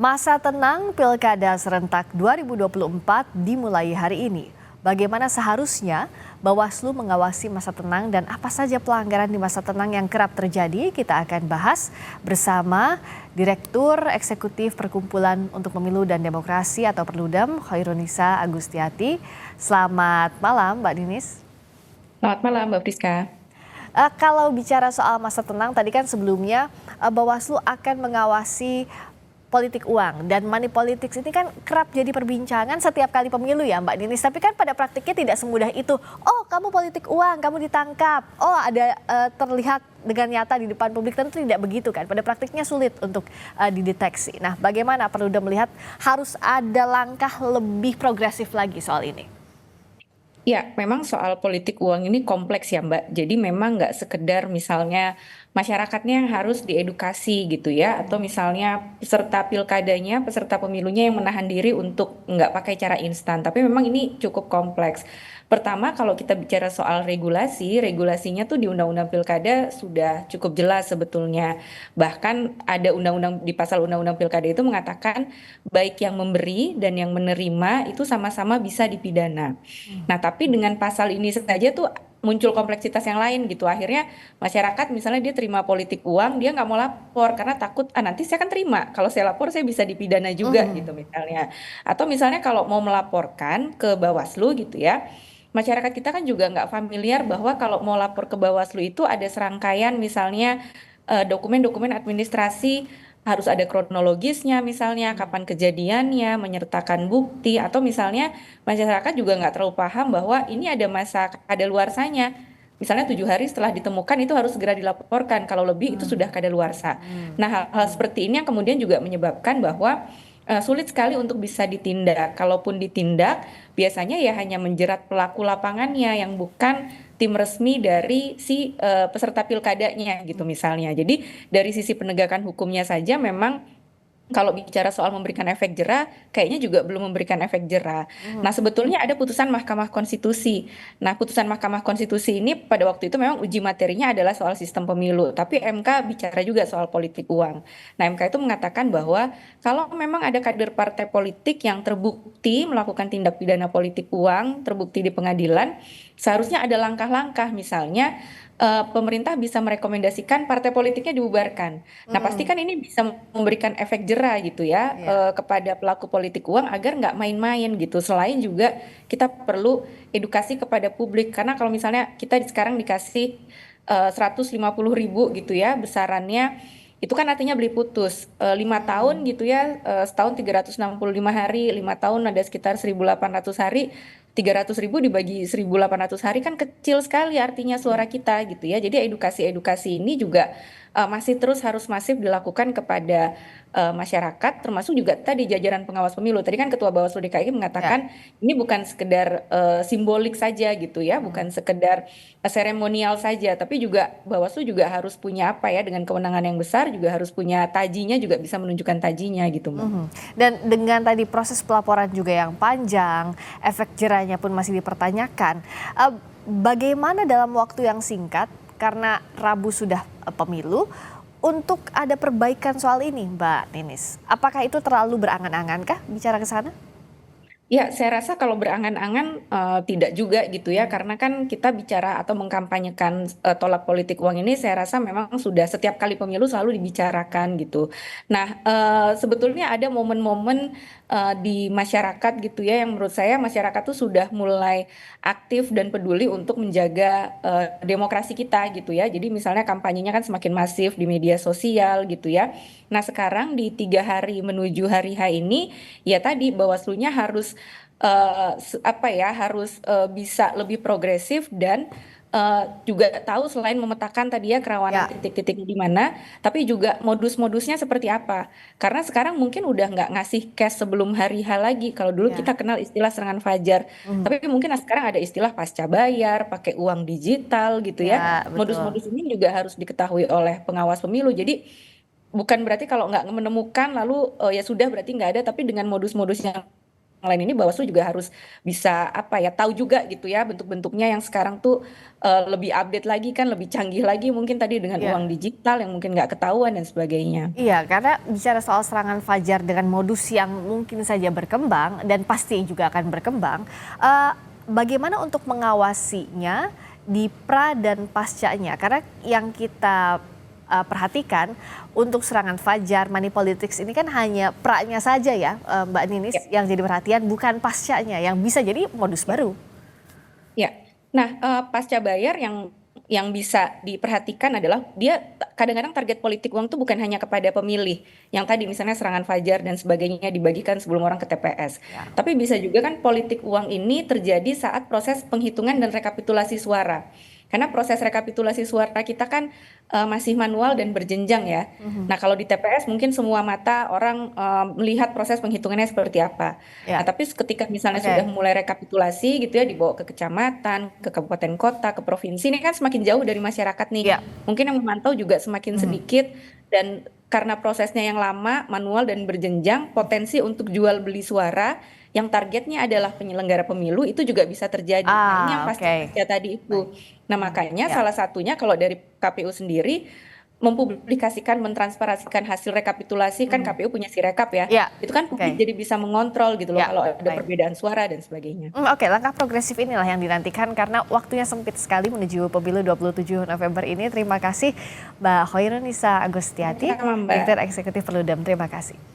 Masa tenang Pilkada serentak 2024 dimulai hari ini. Bagaimana seharusnya Bawaslu mengawasi masa tenang dan apa saja pelanggaran di masa tenang yang kerap terjadi? Kita akan bahas bersama Direktur Eksekutif Perkumpulan untuk Pemilu dan Demokrasi atau Perludem, Khairunisa Agustiati. Selamat malam, Mbak Ninis. Selamat malam, Mbak Priska. Kalau bicara soal masa tenang, tadi kan sebelumnya Bawaslu akan mengawasi politik uang dan money politics ini kan kerap jadi perbincangan setiap kali pemilu ya Mbak Ninis. Tapi kan pada praktiknya tidak semudah itu. Oh, kamu politik uang, kamu ditangkap. Oh, ada terlihat dengan nyata di depan publik, tentu tidak begitu kan. Pada praktiknya sulit untuk dideteksi. Nah, bagaimana Perludem melihat harus ada langkah lebih progresif lagi soal ini? Ya, memang soal politik uang ini kompleks ya, Mbak. Jadi memang nggak sekedar misalnya masyarakatnya yang harus diedukasi gitu ya, atau misalnya peserta pilkadanya, peserta pemilunya yang menahan diri untuk nggak pakai cara instan. Tapi memang ini cukup kompleks. Pertama, kalau kita bicara soal regulasi, regulasinya tuh di Undang-Undang Pilkada sudah cukup jelas sebetulnya. Bahkan ada undang-undang di pasal Undang-Undang Pilkada itu mengatakan baik yang memberi dan yang menerima itu sama-sama bisa dipidana. Nah, tapi dengan pasal ini saja tuh muncul kompleksitas yang lain gitu. Akhirnya masyarakat misalnya dia terima politik uang, dia nggak mau lapor karena takut, nanti saya akan terima. Kalau saya lapor saya bisa dipidana juga gitu misalnya. Atau misalnya kalau mau melaporkan ke Bawaslu gitu ya, masyarakat kita kan juga nggak familiar bahwa kalau mau lapor ke Bawaslu itu ada serangkaian misalnya dokumen-dokumen administrasi, harus ada kronologisnya misalnya kapan kejadiannya, menyertakan bukti, atau misalnya masyarakat juga nggak terlalu paham bahwa ini ada masa kadaluarsanya. Misalnya 7 hari setelah ditemukan itu harus segera dilaporkan. Kalau lebih itu sudah kadaluarsa. Nah, hal-hal seperti ini yang kemudian juga menyebabkan bahwa sulit sekali untuk bisa ditindak. Kalaupun ditindak, biasanya ya hanya menjerat pelaku lapangannya yang bukan tim resmi dari si peserta pilkadanya gitu misalnya. Jadi dari sisi penegakan hukumnya saja memang kalau bicara soal memberikan efek jera, kayaknya juga belum memberikan efek jera. Nah, sebetulnya ada putusan Mahkamah Konstitusi. Nah, putusan Mahkamah Konstitusi ini pada waktu itu memang uji materinya adalah soal sistem pemilu, tapi MK bicara juga soal politik uang. Nah, MK itu mengatakan bahwa kalau memang ada kader partai politik yang terbukti melakukan tindak pidana politik uang, terbukti di pengadilan, seharusnya ada langkah-langkah misalnya pemerintah bisa merekomendasikan partai politiknya dibubarkan. Nah, pasti kan ini bisa memberikan efek jera gitu ya Ya. kepada pelaku politik uang agar nggak main-main gitu. Selain juga kita perlu edukasi kepada publik karena kalau misalnya kita sekarang dikasih 150.000 gitu ya besarannya, itu kan artinya beli putus 5 tahun gitu ya, setahun 365 hari, 5 tahun ada sekitar 1.800 hari, 300.000 dibagi 1.800 hari kan kecil sekali artinya suara kita gitu ya. Jadi edukasi-edukasi ini juga masih terus harus masif dilakukan kepada masyarakat, termasuk juga tadi jajaran pengawas pemilu. Tadi kan Ketua Bawaslu DKI Ya. mengatakan ini bukan sekedar simbolik saja gitu ya, bukan sekedar seremonial saja, tapi juga Bawaslu juga harus punya apa ya, dengan kewenangan yang besar juga harus punya tajinya, juga bisa menunjukkan tajinya gitu, Mbak. Dan dengan tadi proses pelaporan juga yang panjang, efek jerahnya pun masih dipertanyakan. Bagaimana dalam waktu yang singkat, karena Rabu sudah pemilu, untuk ada perbaikan soal ini, Mbak Ninis? Apakah itu terlalu berangan-angan kah bicara ke sana? Ya, saya rasa kalau berangan-angan tidak juga gitu ya, karena kan kita bicara atau mengkampanyekan tolak politik uang ini, saya rasa memang sudah setiap kali pemilu selalu dibicarakan gitu. Nah, sebetulnya ada momen-momen di masyarakat gitu ya, yang menurut saya masyarakat tuh sudah mulai aktif dan peduli untuk menjaga demokrasi kita gitu ya. Jadi misalnya kampanyenya kan semakin masif di media sosial gitu ya. Nah, sekarang di 3 hari menuju hari H ini, ya tadi Bawaslunya harus apa ya, harus bisa lebih progresif dan juga tahu selain memetakan tadi ya kerawanan Ya, titik-titik di mana, tapi juga modus-modusnya seperti apa. Karena sekarang mungkin udah nggak ngasih cash sebelum hari H lagi. Kalau dulu ya. kita kenal istilah serangan fajar, tapi mungkin sekarang ada istilah pasca bayar, pakai uang digital gitu ya. Ya, betul. Modus-modus ini juga harus diketahui oleh pengawas pemilu. Jadi bukan berarti kalau nggak menemukan lalu ya sudah berarti nggak ada, tapi dengan modus-modus yang lain ini Bawaslu juga harus bisa tahu juga gitu ya bentuk-bentuknya yang sekarang tuh lebih update lagi kan, lebih canggih lagi mungkin tadi dengan Iya. uang digital yang mungkin nggak ketahuan dan sebagainya. Iya, karena bicara soal serangan fajar dengan modus yang mungkin saja berkembang dan pasti juga akan berkembang, bagaimana untuk mengawasinya di pra dan pascanya? Karena yang kita perhatikan untuk serangan fajar, money politics ini kan hanya pra-nya saja ya, Mbak Ninis, Ya. yang jadi perhatian bukan pascanya yang bisa jadi modus baru. Ya, nah pasca bayar yang bisa diperhatikan adalah dia kadang-kadang target politik uang tuh bukan hanya kepada pemilih, yang tadi misalnya serangan fajar dan sebagainya dibagikan sebelum orang ke TPS. Ya. Tapi bisa juga kan politik uang ini terjadi saat proses penghitungan dan rekapitulasi suara. Karena proses rekapitulasi suara kita kan masih manual dan berjenjang ya. Nah, kalau di TPS mungkin semua mata orang melihat proses penghitungannya seperti apa. Nah, Ya, tapi ketika misalnya sudah oke. mulai rekapitulasi gitu ya, dibawa ke kecamatan, ke kabupaten kota, ke provinsi, ini kan semakin jauh dari masyarakat nih. Ya. Mungkin yang memantau juga semakin Mhm. sedikit, dan karena prosesnya yang lama, manual dan berjenjang, potensi untuk jual beli suara yang targetnya adalah penyelenggara pemilu itu juga bisa terjadi. Nah, ini yang Oke. pasca tadi Baik. itu. Nah, makanya Ya. salah satunya kalau dari KPU sendiri mempublikasikan, mentransparasikan hasil rekapitulasi, kan KPU punya Sirekap ya. Ya. Itu kan publik Oke. jadi bisa mengontrol gitu loh Ya. kalau ada Baik. perbedaan suara dan sebagainya. Oke, langkah progresif inilah yang dinantikan karena waktunya sempit sekali menuju pemilu 27 November ini. Terima kasih Mbak Hoirunisa Agustiati, Sama-sama, Mbak. Direktur Eksekutif Perludem. Terima kasih.